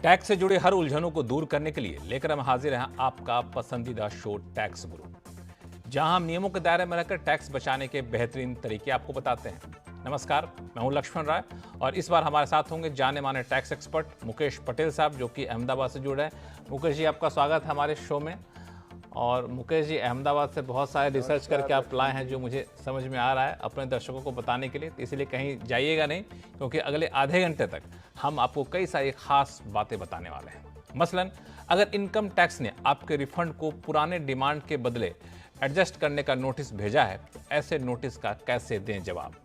Tax से जुड़े हर उलझनों को दूर करने के लिए लेकर हम हाजिर हैं आपका पसंदीदा शो टैक्स गुरु, जहां हम नियमों के दायरे में रहकर टैक्स बचाने के बेहतरीन तरीके आपको बताते हैं। नमस्कार, मैं हूं लक्ष्मण राय और इस बार हमारे साथ होंगे जाने माने टैक्स एक्सपर्ट मुकेश पटेल साहब, जो कि अहमदाबाद से जुड़े हैं। मुकेश जी, आपका स्वागत है हमारे शो में। और मुकेश जी, अहमदाबाद से बहुत सारे रिसर्च करके आप लाए हैं जो मुझे समझ में आ रहा है अपने दर्शकों को बताने के लिए, तो इसलिए कहीं जाइएगा नहीं, क्योंकि अगले आधे घंटे तक हम आपको कई सारी खास बातें बताने वाले हैं। मसलन, अगर इनकम टैक्स ने आपके रिफंड को पुराने डिमांड के बदले एडजस्ट करने का नोटिस भेजा है, तो ऐसे नोटिस का कैसे दें जवाब।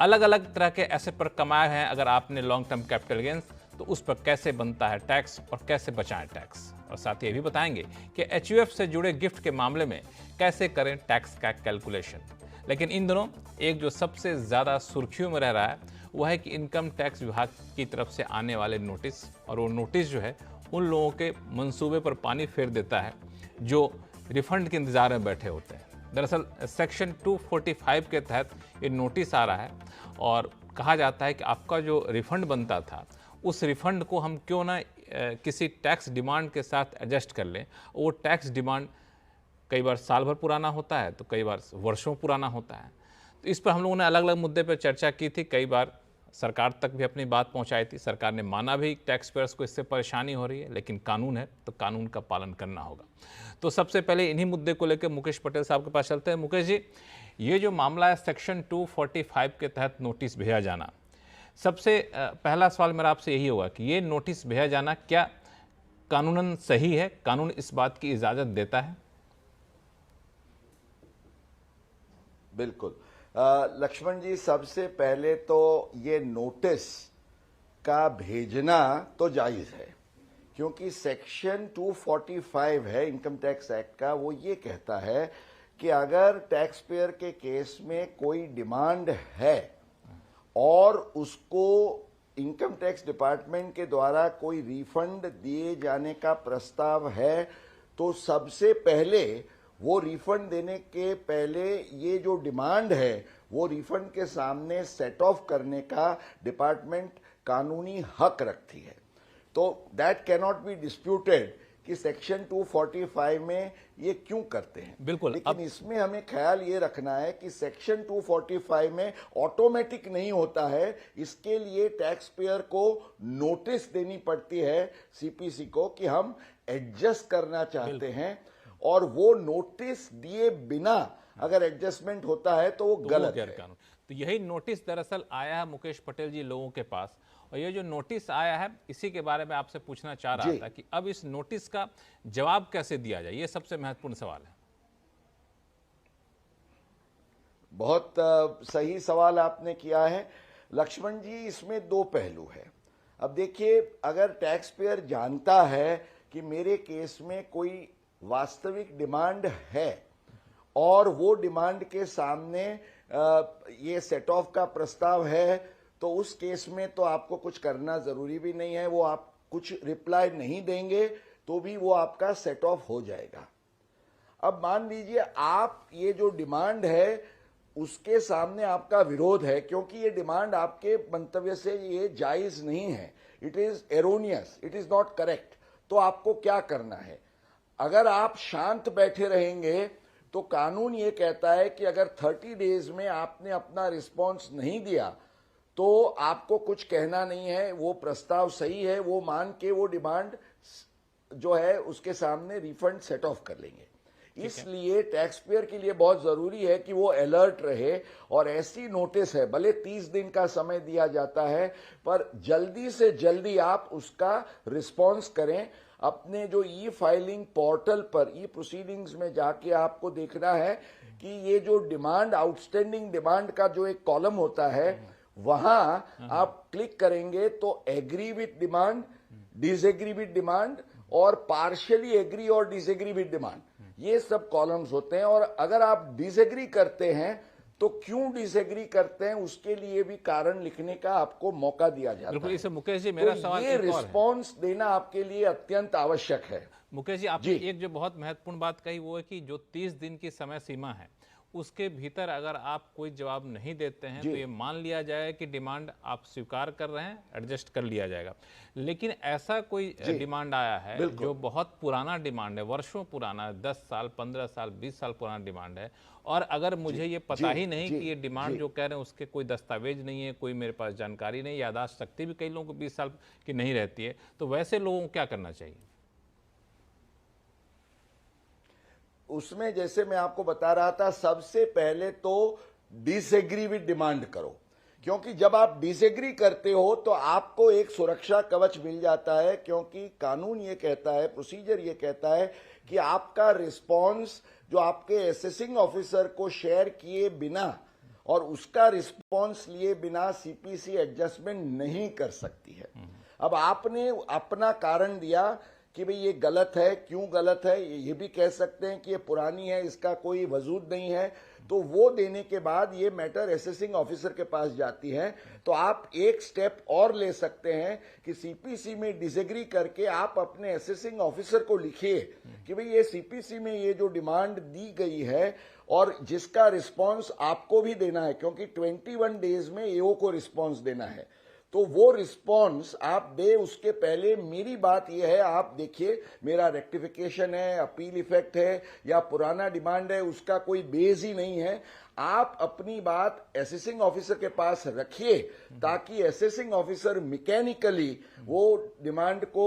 अलग अलग तरह के एसेट पर कमाए हैं अगर आपने लॉन्ग टर्म कैपिटल गेन्स, तो उस पर कैसे बनता है टैक्स और कैसे बचाएं टैक्स। और साथ ही ये भी बताएंगे कि एचयूएफ से जुड़े गिफ्ट के मामले में कैसे करें टैक्स का कैलकुलेशन। लेकिन इन दिनों एक जो सबसे ज़्यादा सुर्खियों में रह रहा है वह है कि इनकम टैक्स विभाग की तरफ से आने वाले नोटिस, और वो नोटिस जो है उन लोगों के मंसूबे पर पानी फेर देता है जो रिफंड के इंतज़ार में बैठे होते हैं। दरअसल सेक्शन 245 के तहत ये नोटिस आ रहा है और कहा जाता है कि आपका जो रिफंड बनता था उस रिफंड को हम क्यों ना किसी टैक्स डिमांड के साथ एडजस्ट कर लें। वो टैक्स डिमांड कई बार साल भर पुराना होता है, तो कई बार वर्षों पुराना होता है। तो इस पर हम लोगों ने अलग अलग मुद्दे पर चर्चा की थी, कई बार सरकार तक भी अपनी बात पहुंचाई थी। सरकार ने माना भी टैक्स पेयर्स को इससे परेशानी हो रही है, लेकिन कानून है तो कानून का पालन करना होगा। तो सबसे पहले इन्हीं मुद्दे को लेकर मुकेश पटेल साहब के पास चलते हैं। मुकेश जी, ये जो मामला है सेक्शन 245 के तहत नोटिस भेजा जाना, सबसे पहला सवाल मेरा आपसे यही होगा कि ये नोटिस भेजा जाना क्या कानूनन सही है? कानून इस बात की इजाजत देता है? बिल्कुल लक्ष्मण जी, सबसे पहले तो ये नोटिस का भेजना तो जायज है, क्योंकि सेक्शन 245 है इनकम टैक्स एक्ट का, वो ये कहता है कि अगर टैक्स पेयर के केस में कोई डिमांड है और उसको इनकम टैक्स डिपार्टमेंट के द्वारा कोई रिफंड दिए जाने का प्रस्ताव है, तो सबसे पहले वो रिफंड देने के पहले ये जो डिमांड है वो रिफंड के सामने सेट ऑफ करने का डिपार्टमेंट कानूनी हक रखती है। तो दैट कैनॉट बी डिस्प्यूटेड कि सेक्शन 245 में ये क्यों करते हैं। बिल्कुल। लेकिन इसमें हमें ख्याल ये रखना है कि सेक्शन 245 में ऑटोमेटिक नहीं होता है, इसके लिए टैक्स पेयर को नोटिस देनी पड़ती है सीपीसी को कि हम एडजस्ट करना चाहते हैं, और वो नोटिस दिए बिना अगर एडजस्टमेंट होता है तो वो गलत है। तो यही नोटिस दरअसल आया है मुकेश पटेल जी लोगों के पास, और ये जो नोटिस आया है इसी के बारे में आपसे पूछना चाह रहा था कि अब इस नोटिस का जवाब कैसे दिया जाए। ये सबसे महत्वपूर्ण सवाल है। बहुत सही सवाल आपने किया है लक्ष्मण जी। इसमें दो पहलू है। अब देखिए, अगर टैक्स पेयर जानता है कि मेरे केस में कोई वास्तविक डिमांड है और वो डिमांड के सामने ये सेट ऑफ का प्रस्ताव है, तो उस केस में तो आपको कुछ करना जरूरी भी नहीं है। वो आप कुछ रिप्लाई नहीं देंगे तो भी वो आपका सेट ऑफ हो जाएगा। अब मान लीजिए आप ये जो डिमांड है उसके सामने आपका विरोध है, क्योंकि ये डिमांड आपके मंतव्य से ये जायज नहीं है, it is erroneous, it is not correct. तो आपको क्या करना है? अगर आप शांत बैठे रहेंगे तो कानून ये कहता है कि अगर 30 डेज में आपने अपना रिस्पॉन्स नहीं दिया तो आपको कुछ कहना नहीं है, वो प्रस्ताव सही है, वो मान के वो डिमांड जो है उसके सामने रिफंड सेट ऑफ कर लेंगे। इसलिए टैक्स पेयर के लिए बहुत जरूरी है कि वो अलर्ट रहे, और ऐसी नोटिस है, भले 30 दिन का समय दिया जाता है, पर जल्दी से जल्दी आप उसका रिस्पॉन्स करें। अपने जो ई फाइलिंग पोर्टल पर ई प्रोसीडिंग्स में जाके आपको देखना है कि ये जो डिमांड, आउटस्टैंडिंग डिमांड का जो एक कॉलम होता है, वहां आप क्लिक करेंगे तो agree with demand, disagree with demand और पार्शियली एग्री और डिसएग्री विथ डिमांड, ये सब कॉलम्स होते हैं। और अगर आप डिसएग्री करते हैं तो क्यों डिसएग्री करते हैं उसके लिए भी कारण लिखने का आपको मौका दिया जाता है। इसे मुकेश जी, मेरा सवाल ये रिस्पॉन्स देना आपके लिए अत्यंत आवश्यक है। मुकेश जी, आपने एक जो बहुत महत्वपूर्ण बात कही वो है कि जो 30 दिन की समय सीमा है उसके भीतर अगर आप कोई जवाब नहीं देते हैं तो ये मान लिया जाए कि डिमांड आप स्वीकार कर रहे हैं, एडजस्ट कर लिया जाएगा। लेकिन ऐसा कोई डिमांड आया है जो बहुत पुराना डिमांड है, वर्षों पुराना, 10 साल, 15 साल, 20 साल पुराना डिमांड है, और अगर मुझे ये पता ही नहीं कि ये डिमांड जो कह रहे हैं उसके कोई दस्तावेज नहीं है, कोई मेरे पास जानकारी नहीं, याददाश्त शक्ति भी कई लोगों को 20 साल की नहीं रहती है, तो वैसे लोगों को क्या करना चाहिए? उसमें जैसे मैं आपको बता रहा था, सबसे पहले तो डिसएग्री विद डिमांड करो, क्योंकि जब आप डिसएग्री करते हो तो आपको एक सुरक्षा कवच मिल जाता है, क्योंकि कानून ये कहता है, प्रोसीजर ये कहता है कि आपका रिस्पॉन्स जो आपके असेसिंग ऑफिसर को शेयर किए बिना और उसका रिस्पॉन्स लिए बिना सीपीसी एडजस्टमेंट नहीं कर सकती है। अब आपने अपना कारण दिया कि भाई ये गलत है, क्यों गलत है, ये भी कह सकते हैं कि ये पुरानी है, इसका कोई वजूद नहीं है, तो वो देने के बाद ये मैटर असेसिंग ऑफिसर के पास जाती है। तो आप एक स्टेप और ले सकते हैं कि सीपीसी में डिसएग्री करके आप अपने असेसिंग ऑफिसर को लिखिए कि भाई ये सीपीसी में ये जो डिमांड दी गई है और जिसका रिस्पांस आपको भी देना है, क्योंकि 21 डेज में एओ को रिस्पांस देना है, तो वो रिस्पॉन्स आप दे। उसके पहले मेरी बात यह है, आप देखिए मेरा रेक्टिफिकेशन है, अपील इफेक्ट है या पुराना डिमांड है, उसका कोई बेस ही नहीं है। आप अपनी बात असेसिंग ऑफिसर के पास रखिए ताकि असेसिंग ऑफिसर मैकेनिकली वो डिमांड को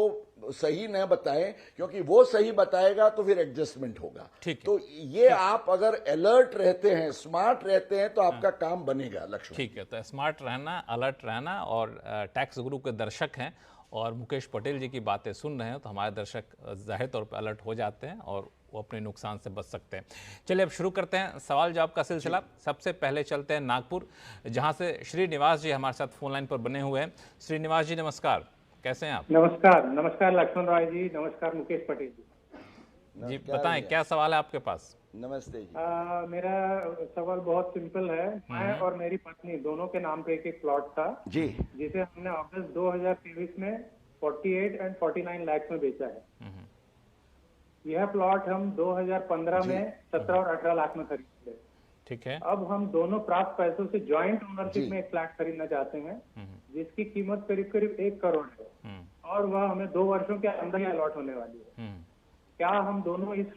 सही न बताए, क्योंकि वो सही बताएगा तो फिर एडजस्टमेंट होगा। तो ये आप अगर अलर्ट रहते हैं, स्मार्ट रहते हैं, तो आपका काम बनेगा। लक्ष्मण, ठीक है, तो स्मार्ट रहना, अलर्ट रहना, और टैक्स गुरु के दर्शक हैं और मुकेश पटेल जी की बातें सुन रहे हैं तो हमारे दर्शक जाहिर तौर पर अलर्ट हो जाते हैं और वो अपने नुकसान से बच सकते हैं। चलिए अब शुरू करते हैं सवाल जवाब का सिलसिला। सबसे पहले चलते हैं नागपुर, जहां से श्रीनिवास जी हमारे साथ फोन लाइन पर बने हुए हैं। श्रीनिवास जी नमस्कार, कैसे हैं आप? नमस्कार। नमस्कार लक्ष्मण राय जी, नमस्कार मुकेश पटेल जी। जी बताएं, क्या सवाल है आपके पास? नमस्ते जी। मेरा सवाल बहुत सिंपल है। मैं और मेरी पत्नी दोनों के नाम पे एक प्लॉट था जी, जिसे हमने अगस्त 2023 में 48 एंड 49 लाख में बेचा है। यह प्लॉट हम 2015 में 17 और 18 लाख में खरीदे। ठीक है। अब हम दोनों प्राप्त पैसों से ज्वाइंट ओनरशिप में एक फ्लैट खरीदना चाहते हैं जिसकी कीमत करीब करीब 1 करोड़ है और वह हमें 2 वर्षों के अंदर ही अलॉट होने वाली है। क्या हम दोनों इस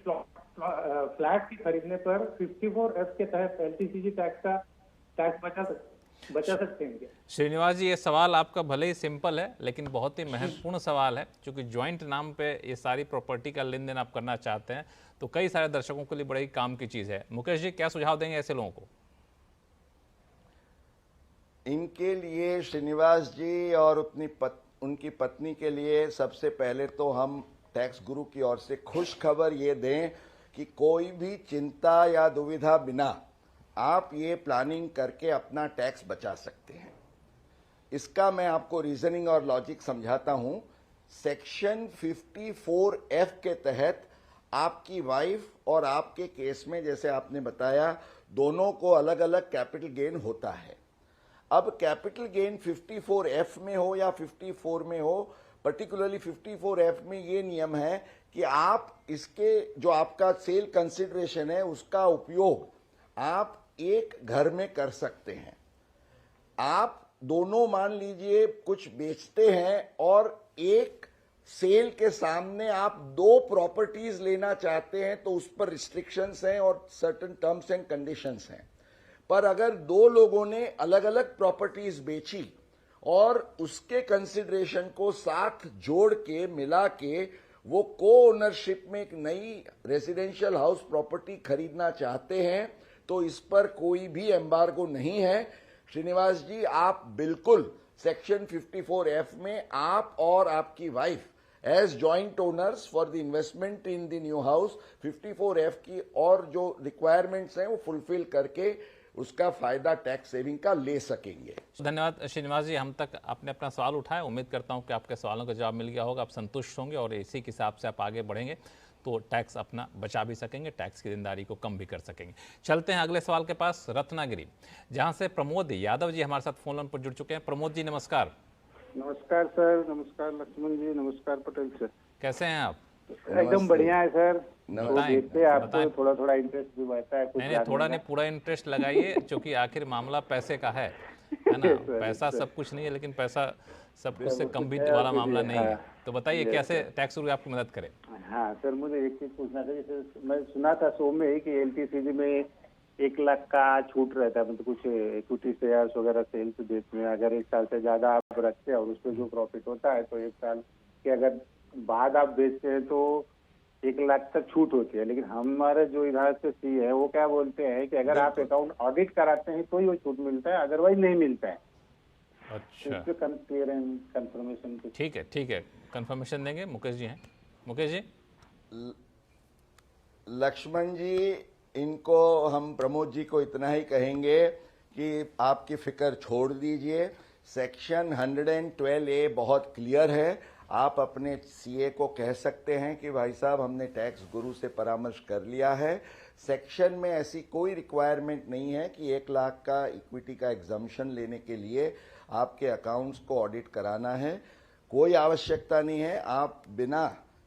फ्लैट की खरीदने पर 54F के तहत एलटीसीजी टैक्स बचा सकते हैं क्या? श्रीनिवास जी, ये सवाल आपका भले ही सिंपल है लेकिन बहुत ही महत्वपूर्ण सवाल है, क्योंकि ज्वाइंट नाम पे ये सारी प्रॉपर्टी का लेन देन आप करना चाहते हैं तो कई सारे दर्शकों के लिए बड़े ही काम की चीज है। मुकेश जी, क्या सुझाव देंगे ऐसे लोगों को? इनके लिए श्रीनिवास जी और उनकी पत्नी के लिए सबसे पहले तो हम टैक्स गुरु की ओर से खुश खबर ये दें कि कोई भी चिंता या दुविधा बिना आप ये प्लानिंग करके अपना टैक्स बचा सकते हैं। इसका मैं आपको रीजनिंग और लॉजिक समझाता हूं। सेक्शन 54F के तहत आपकी वाइफ और आपके केस में, जैसे आपने बताया, दोनों को अलग अलग कैपिटल गेन होता है। अब कैपिटल गेन 54F में हो या 54 में हो, पर्टिकुलरली 54F में ये नियम है कि आप इसके जो आपका सेल कंसिडरेशन है उसका उपयोग आप एक घर में कर सकते हैं। आप दोनों मान लीजिए कुछ बेचते हैं और एक सेल के सामने आप 2 प्रॉपर्टीज लेना चाहते हैं, तो उस पर रिस्ट्रिक्शंस हैं और सर्टेन टर्म्स एंड कंडीशंस हैं। पर अगर 2 लोगों ने अलग अलग प्रॉपर्टीज बेची और उसके कंसिडरेशन को साथ जोड़ के मिला के वो को ओनरशिप में एक नई रेजिडेंशियल हाउस प्रॉपर्टी खरीदना चाहते हैं, तो इस पर कोई भी एम्बार्गो नहीं है। श्रीनिवास जी, आप बिल्कुल सेक्शन 54F में आप और आपकी wife as joint owners for the investment in the new house 54F की और जो रिक्वायरमेंट्स हैं वो फुलफिल करके उसका फायदा टैक्स सेविंग का ले सकेंगे। धन्यवाद श्रीनिवास जी, हम तक आपने अपना सवाल उठाया। उम्मीद करता हूं कि आपके सवालों का जवाब मिल गया होगा, आप संतुष्ट होंगे और इसी के हिसाब से आप आगे बढ़ेंगे तो टैक्स अपना बचा भी सकेंगे, टैक्स की देनदारी को कम भी कर सकेंगे। चलते हैं अगले सवाल के पास, रत्नागिरी, जहां से प्रमोद यादव जी हमारे साथ फोन लाइन पर जुड़ चुके हैं। प्रमोद जी नमस्कार। नमस्कार सर। नमस्कार लक्ष्मण जी। नमस्कार पटेल सर। कैसे हैं आप? एकदम बढ़िया है सर। तो बताएं, देखते हैं आपको बताएं। थोड़ा थोड़ा इंटरेस्ट भी बढ़ता है कुछ नहीं थोड़ा जानने नहीं, का। पूरा इंटरेस्ट लगाइए क्योंकि आखिर मामला पैसे का है ना। सर, पैसा सर, सब कुछ नहीं है, लेकिन पैसा सब कुछ से वो कम तो भी है वाला आपके मामला लिए, नहीं हाँ। है। तो बताइए यस कैसे सर। टैक्स गुरु आपकी मदद करे। हाँ सर, मुझे एक चीज पूछना था। जैसे मैं सुना था शो में कि एलटीसीजी में 1 लाख का छूट रहता है, मतलब कुछ इक्विटी शेयर्स वगैरह सेल्स देते हैं। अगर 1 साल से ज्यादा आप रखते हैं और उस पर जो प्रॉफिट होता है तो 1 साल के अगर बाद आप बेचते हैं तो 1 लाख तक छूट होती है। लेकिन हमारे जो इधर से सी है वो क्या बोलते हैं कि अगर आप बिल्कुल। अकाउंट ऑडिट कराते हैं तो ही वो छूट मिलता है, अदरवाइज नहीं मिलता है। अच्छा इस पे कंफर्मेशन ठीक है कंफर्मेशन देंगे। मुकेश जी हैं, मुकेश जी। लक्ष्मण जी, इनको हम प्रमोद जी को इतना ही कहेंगे कि आपकी फिक्र छोड़ दीजिए। सेक्शन 112A बहुत क्लियर है। आप अपने सीए को कह सकते हैं कि भाई साहब हमने टैक्स गुरु से परामर्श कर लिया है। सेक्शन में ऐसी कोई रिक्वायरमेंट नहीं है कि 1 लाख का इक्विटी का एग्जम्पशन लेने के लिए आपके अकाउंट्स को ऑडिट कराना है। कोई आवश्यकता नहीं है। आप बिना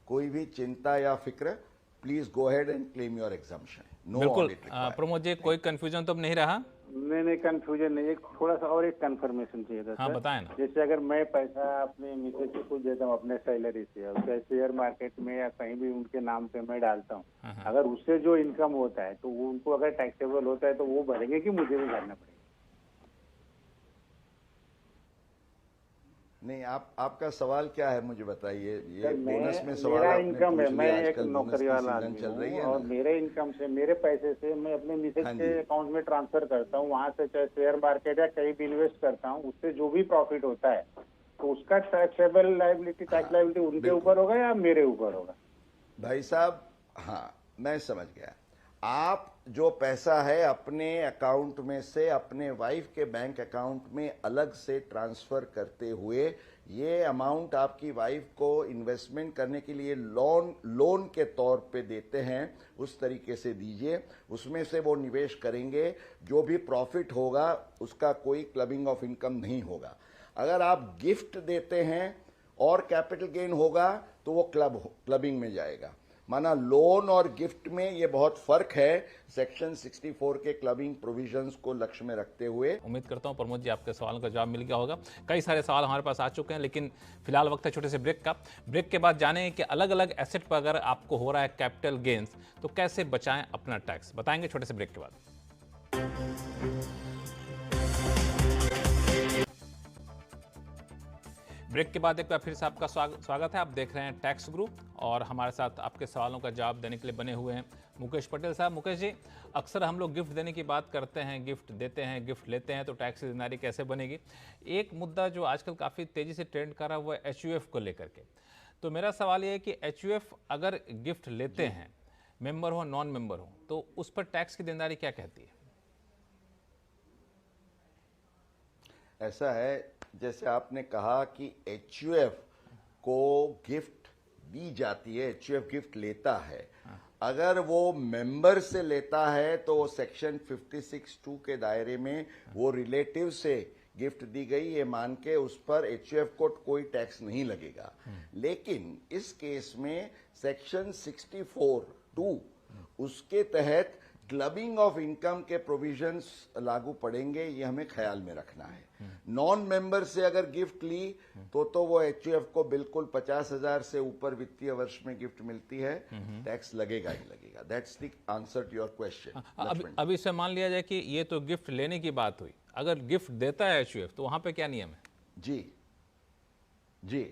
कोई भी चिंता या फिक्र please go ahead and claim your exemption. No बिल्कुल ऑडिट रिक्वायर्ड। प्रमोद जी, कोई कंफ्यूजन तो अब नहीं रहा। नहीं, कंफ्यूजन नहीं। एक थोड़ा सा और एक कंफर्मेशन चाहिए था हाँ सर। बताएं ना। जैसे अगर मैं पैसा अपने मिसेज को कुछ देता हूँ अपने सैलरी से, और चाहे शेयर मार्केट में या कहीं भी उनके नाम पे मैं डालता हूँ, अगर उससे जो इनकम होता है तो वो उनको अगर टैक्सेबल होता है तो वो भरेंगे कि मुझे भी भरना पड़ेगा? नहीं, आपका सवाल क्या है मुझे बताइए। ये सर, बोनस में सवाल मेरा आपने इनकम है, पूछ मैं लिया। एक आजकल बोनस नौकरी की वाला सीजन आदमी चल रही हूँ है और ना। मेरे इनकम से, मेरे पैसे से मैं अपने मिसेज हाँ के जी। अकाउंट में ट्रांसफर करता हूँ। वहां से चाहे शेयर मार्केट या कहीं भी इन्वेस्ट करता हूँ, उससे जो भी प्रॉफिट होता है तो उसका टैक्सेबल लायबिलिटी, टैक्स लायबिलिटी उनके बिल्कुल। ऊपर होगा या मेरे ऊपर होगा? भाई साहब, हाँ मैं समझ गया। आप जो पैसा है अपने अकाउंट में से अपने वाइफ के बैंक अकाउंट में अलग से ट्रांसफर करते हुए, ये अमाउंट आपकी वाइफ को इन्वेस्टमेंट करने के लिए लोन के तौर पे देते हैं, उस तरीके से दीजिए। उसमें से वो निवेश करेंगे, जो भी प्रॉफिट होगा उसका कोई क्लबिंग ऑफ इनकम नहीं होगा। अगर आप गिफ्ट देते हैं और कैपिटल गेन होगा तो वो क्लबिंग में जाएगा। माना लोन और गिफ्ट में ये बहुत फर्क है, सेक्शन 64 के क्लबिंग प्रोविजंस को लक्ष्य में रखते हुए। उम्मीद करता हूं प्रमोद जी आपके सवालों का जवाब मिल गया होगा। कई सारे सवाल हमारे पास आ चुके हैं, लेकिन फिलहाल वक्त है छोटे से ब्रेक का। ब्रेक के बाद जानेंगे कि अलग अलग एसेट पर अगर आपको हो रहा है कैपिटल गेन्स तो कैसे बचाएं अपना टैक्स, बताएंगे छोटे से ब्रेक के बाद। ब्रेक के बाद एक बार फिर से आपका स्वागत है। आप देख रहे हैं टैक्स गुरु और हमारे साथ आपके सवालों का जवाब देने के लिए बने हुए हैं मुकेश पटेल साहब। मुकेश जी, अक्सर हम लोग गिफ्ट देने की बात करते हैं, गिफ्ट देते हैं, गिफ्ट लेते हैं, तो टैक्स की जिम्मेदारी कैसे बनेगी। एक मुद्दा जो आजकल काफ़ी तेज़ी से ट्रेंड कर रहा है वो है HUF को लेकर के। तो मेरा सवाल ये है कि HUF अगर गिफ्ट लेते हैं, मेंबर हो नॉन मेंबर हो, तो उस पर टैक्स की जिम्मेदारी क्या कहती है? ऐसा है, जैसे आपने कहा कि HUF को गिफ्ट दी जाती है, HUF गिफ्ट लेता है। अगर वो मेंबर से लेता है तो सेक्शन 56(2) के दायरे में वो रिलेटिव से गिफ्ट दी गई ये मान के उस पर HUF को कोई टैक्स नहीं लगेगा। लेकिन इस केस में सेक्शन 64(2) उसके तहत क्लबिंग ऑफ इनकम के प्रोविजंस लागू पड़ेंगे, ये हमें ख्याल में रखना है। नॉन मेंबर से अगर गिफ्ट ली तो वो HUF को बिल्कुल 50,000 से ऊपर वित्तीय वर्ष में गिफ्ट मिलती है, टैक्स लगेगा ही लगेगा। That's the answer to your question. अभी इसे मान लिया जाए कि ये तो गिफ्ट लेने की बात हुई, अगर गिफ्ट देता है HUF तो वहां पे क्या नियम है? जी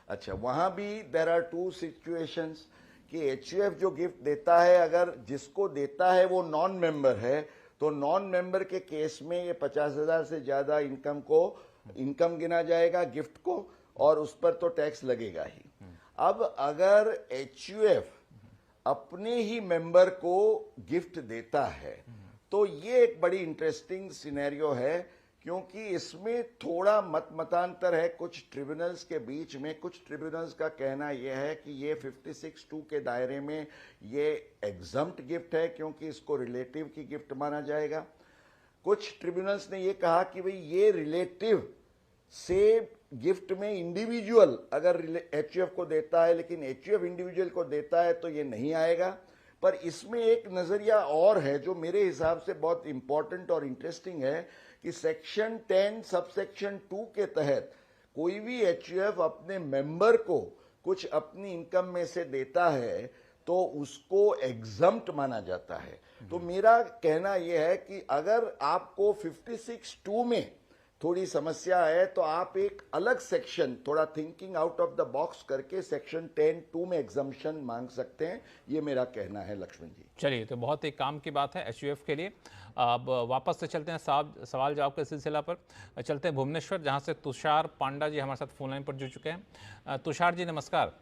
अच्छा, वहां भी देयर आर 2 सिचुएशंस कि HUF जो गिफ्ट देता है, अगर जिसको देता है वो नॉन मेंबर है तो नॉन मेंबर के केस में ये 50,000 से ज्यादा इनकम गिना जाएगा गिफ्ट को, और उस पर तो टैक्स लगेगा ही। अब अगर HUF अपने ही मेंबर को गिफ्ट देता है तो ये एक बड़ी इंटरेस्टिंग सिनेरियो है, क्योंकि इसमें थोड़ा मतांतर है कुछ ट्रिब्यूनल्स के बीच में। कुछ ट्रिब्यूनल्स का कहना यह है कि ये 56(2) के दायरे में ये एग्जम्प्ट गिफ्ट है क्योंकि इसको रिलेटिव की गिफ्ट माना जाएगा। कुछ ट्रिब्यूनल्स ने ये कहा कि भाई ये रिलेटिव से गिफ्ट में इंडिविजुअल अगर एचयूएफ को देता है, लेकिन एचयूएफ इंडिविजुअल को देता है तो ये नहीं आएगा। पर इसमें एक नजरिया और है जो मेरे हिसाब से बहुत इंपॉर्टेंट और इंटरेस्टिंग है कि सेक्शन 10 सबसेक्शन 2 के तहत कोई भी एचयूएफ अपने मेंबर को कुछ अपनी इनकम में से देता है तो उसको एग्जम्प्ट माना जाता है। तो मेरा कहना यह है कि अगर आपको 56(2) में थोड़ी समस्या है तो आप एक अलग सेक्शन, थोड़ा thinking out of the box करके सेक्शन 10(2) में एग्जम्पशन मांग सकते हैं। ये मेरा कहना है लक्ष्मण जी। चलिए, तो बहुत ही काम की बात है एचयूएफ के लिए। अब वापस से चलते हैं सवाल जवाब के सिलसिला पर। चलते हैं भुवनेश्वर, जहां से तुषार पांडा जी हमारे साथ फोन लाइन पर जुड़ चुके हैं। तुषार जी नमस्कार,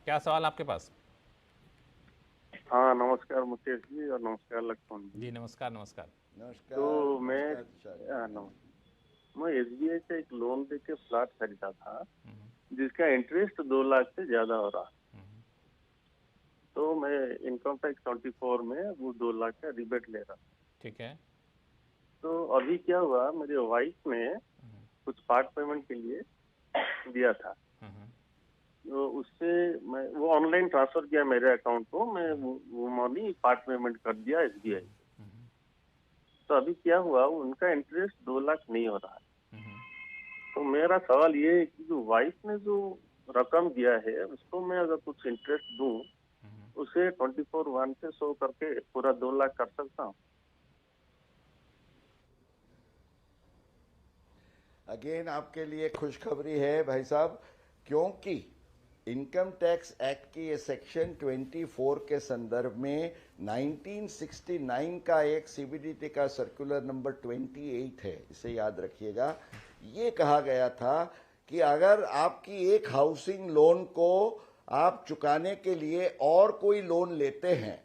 क्या सवाल आपके पास? हाँ, नमस्कार मुकेश जी और नमस्कार लक्ष्मण जी। जी नमस्कार। नमस्कार। नमस्कार। तो नमस्कार। मैं एसबीआई से एक लोन लेके फ्लैट खरीदा था जिसका इंटरेस्ट 2 लाख से ज्यादा हो रहा। तो मैं इनकम टैक्स 24 में वो 2 लाख का रिबेट ले रहा। ठीक है। तो अभी क्या हुआ, मेरी वाइफ ने कुछ पार्ट पेमेंट के लिए दिया था, तो उससे मैं वो ऑनलाइन ट्रांसफर किया मेरे अकाउंट को, मैं वो मनी पार्ट पेमेंट कर दिया एसबीआई। तो अभी क्या हुआ, उनका इंटरेस्ट 2 लाख नहीं हो रहा है। तो मेरा सवाल ये है कि जो वाइफ ने जो रकम दिया है उसको मैं अगर कुछ इंटरेस्ट दूं, उसे 24(1) से शो करके पूरा 2 लाख कर सकता हूँ? अगेन आपके लिए खुशखबरी है भाई साहब, क्योंकि इनकम टैक्स एक्ट की ये सेक्शन 24 के संदर्भ में 1969 का एक सीबीडीटी का सर्कुलर नंबर 28 है, इसे याद रखिएगा। ये कहा गया था कि अगर आपकी एक हाउसिंग लोन को आप चुकाने के लिए और कोई लोन लेते हैं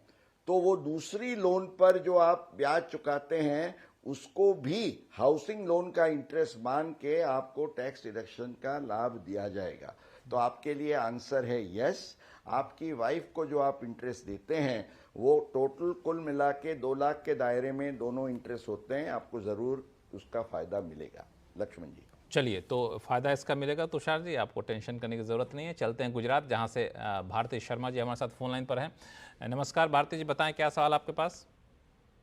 तो वो दूसरी लोन पर जो आप ब्याज चुकाते हैं उसको भी हाउसिंग लोन का इंटरेस्ट मान के आपको टैक्स डिडक्शन का लाभ दिया जाएगा। तो आपके लिए आंसर है यस। आपकी वाइफ को जो आप इंटरेस्ट देते हैं वो टोटल कुल मिला के 2 लाख के दायरे में दोनों इंटरेस्ट होते हैं, आपको जरूर उसका फायदा मिलेगा लक्ष्मण जी। चलिए, तो फायदा इसका मिलेगा तुषार जी, आपको टेंशन करने की जरूरत नहीं है। चलते हैं गुजरात, जहां से भारती शर्मा जी हमारे साथ फोन लाइन पर हैं। नमस्कार भारती जी, बताएं क्या सवाल आपके पास?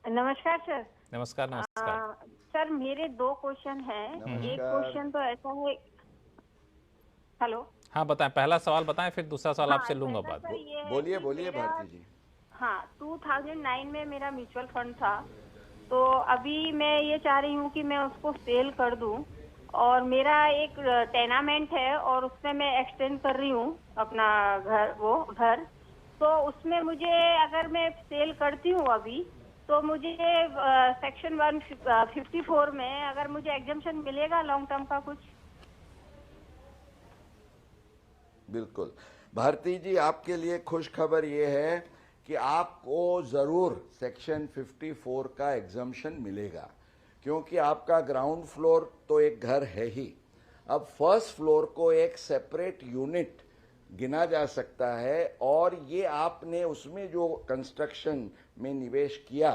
नमस्कार सर। नमस्कार। नमस्कार सर, मेरे 2 क्वेश्चन हैं। एक क्वेश्चन तो ऐसा है, हेलो, हाँ बताएं, पहला सवाल बताएं, फिर दूसरा सवाल आपसे लूंगा बात। बोलिए बोलिए भारती जी। हाँ, 2009 में मेरा म्यूचुअल फंड था, तो अभी मैं ये चाह रही हूँ कि मैं उसको सेल कर दूं, और मेरा एक टेनामेंट है और उसमें मैं एक्सटेंड कर रही हूँ अपना घर। तो उसमें मुझे, अगर मैं सेल करती हूँ अभी, तो मुझे सेक्शन 154 में अगर मुझे एग्जम्पशन मिलेगा लॉन्ग टर्म का कुछ? बिल्कुल भारती जी, आपके लिए खुश खबर ये है कि आपको जरूर सेक्शन 54 का एग्जम्पशन मिलेगा, क्योंकि आपका ग्राउंड फ्लोर तो एक घर है ही। अब फर्स्ट फ्लोर को एक सेपरेट यूनिट गिना जा सकता है, और ये आपने उसमें जो कंस्ट्रक्शन में निवेश किया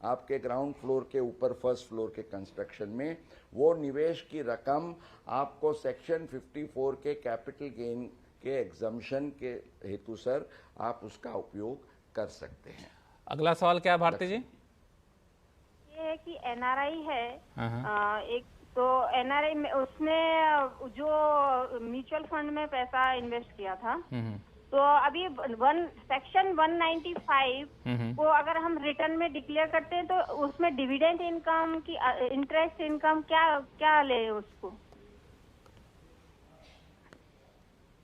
आपके ग्राउंड फ्लोर के ऊपर फर्स्ट फ्लोर के कंस्ट्रक्शन में, वो निवेश की रकम आपको सेक्शन 54 के कैपिटल गेन के एग्जम्पशन के हेतु सर आप उसका उपयोग कर सकते हैं। अगला सवाल क्या है भारती जी? ये है कि एनआरआई है एक, तो एनआरआई में उसने जो म्यूचुअल फंड में पैसा इन्वेस्ट किया था, तो अभी सेक्शन 195 को अगर हम रिटर्न में डिक्लेयर करते हैं तो उसमें डिविडेंड इनकम की इंटरेस्ट इनकम क्या ले उसको?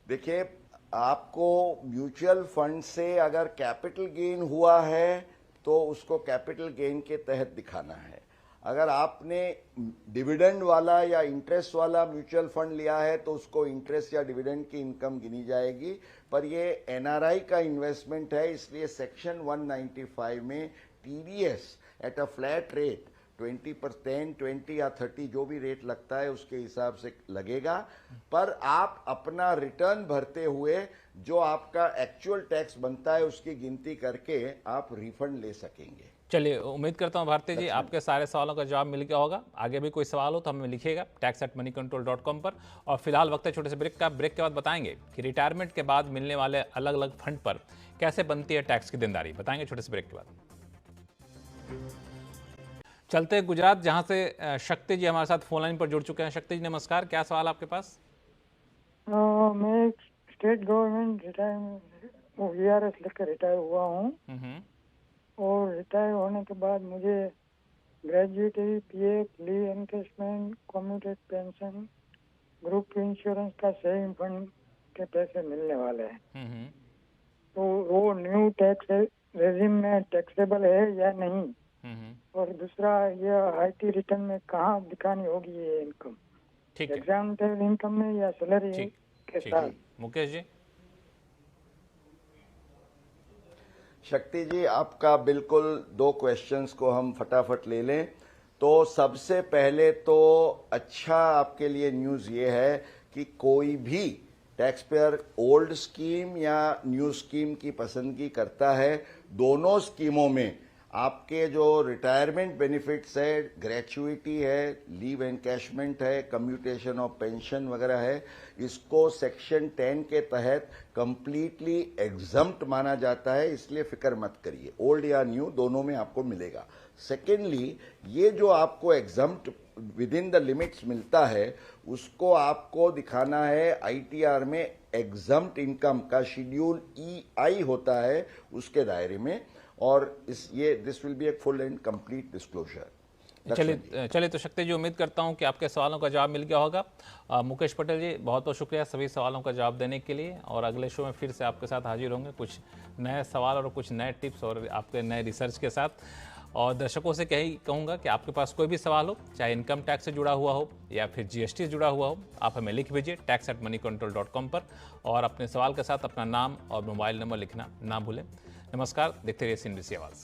देखिए, आपको म्यूचुअल फंड से अगर कैपिटल गेन हुआ है तो उसको कैपिटल गेन के तहत दिखाना है। अगर आपने डिविडेंड वाला या इंटरेस्ट वाला म्यूचुअल फंड लिया है तो उसको इंटरेस्ट या डिविडेंड की इनकम गिनी जाएगी। पर ये एनआरआई का इन्वेस्टमेंट है, इसलिए सेक्शन 195 में TDS at a flat rate 20%, 20 या 30 जो भी रेट लगता है उसके हिसाब से लगेगा। पर आप अपना रिटर्न भरते हुए जो आपका एक्चुअल टैक्स बनता है उसकी गिनती करके आप रिफंड ले सकेंगे। चलिए, उम्मीद करता हूं भारती जी आपके सारे सवालों का जवाब मिल गया होगा। आगे भी कोई सवाल हो तो हमें लिखिएगा tax@moneycontrol.com पर। और फिलहाल वक्त है छोटे से ब्रेक का। ब्रेक के बाद बताएंगे कि रिटायरमेंट के बाद मिलने वाले अलग अलग फंड पर कैसे बनती है टैक्स की देनदारी। बताएंगे छोटे से ब्रेक के बाद। चलते हैं गुजरात, जहां से शक्ति जी हमारे साथ फोन लाइन पर जुड़ चुके हैं। शक्ति जी नमस्कार, क्या सवाल आपके पास? मैं स्टेट गवर्नमेंट रिटायरमेंट VRS लेकर रिटायर हुआ हूँ और रिटायर होने के बाद मुझे gratuity, PF, leave encashment, commuted pension, group insurance का सेविंग फंड के पैसे मिलने वाले हैं। तो वो न्यू टैक्स रेजिम में टैक्सेबल है या नहीं? और दूसरा, ये IT रिटर्न में कहाँ दिखानी होगी ये इनकम? ठीक है, एग्जामिनेटेड इनकम में या सैलरी के साथ? मुकेश जी। शक्ति जी, आपका बिल्कुल 2 क्वेश्चंस को हम फटाफट ले लें। तो सबसे पहले तो अच्छा आपके लिए न्यूज़ ये है कि कोई भी टैक्स पेयर ओल्ड स्कीम या न्यू स्कीम की पसंदगी करता है, दोनों स्कीमों में आपके जो रिटायरमेंट बेनिफिट्स है, ग्रेचुइटी है, लीव एनकैशमेंट है, कम्यूटेशन ऑफ पेंशन वगैरह है, इसको सेक्शन 10 के तहत कंप्लीटली एग्जम्प्ट माना जाता है। इसलिए फिक्र मत करिए, ओल्ड या न्यू दोनों में आपको मिलेगा। सेकेंडली, ये जो आपको exempt with in the limits मिलता है, उसको आपको दिखाना है ITR में एग्जम्प्ट इनकम का शेड्यूल EI होता है उसके दायरे में, और this will be a full and complete disclosure. चलिए तो शक्ति जी, उम्मीद करता हूं कि आपके सवालों का जवाब मिल गया होगा। मुकेश पटेल जी, बहुत बहुत शुक्रिया सभी सवालों का जवाब देने के लिए, और अगले शो में फिर से आपके साथ हाजिर होंगे कुछ नए सवाल और कुछ नए टिप्स और आपके नए रिसर्च के साथ। और दर्शकों से कहूँगा कि आपके पास कोई भी सवाल हो, चाहे इनकम टैक्स से जुड़ा हुआ हो या फिर GST से जुड़ा हुआ हो, आप हमें लिख भेजिए tax@moneycontrol.com पर, और अपने सवाल के साथ अपना नाम और मोबाइल नंबर लिखना ना भूलें। नमस्कार, देखते रहिए CNBC आवाज़।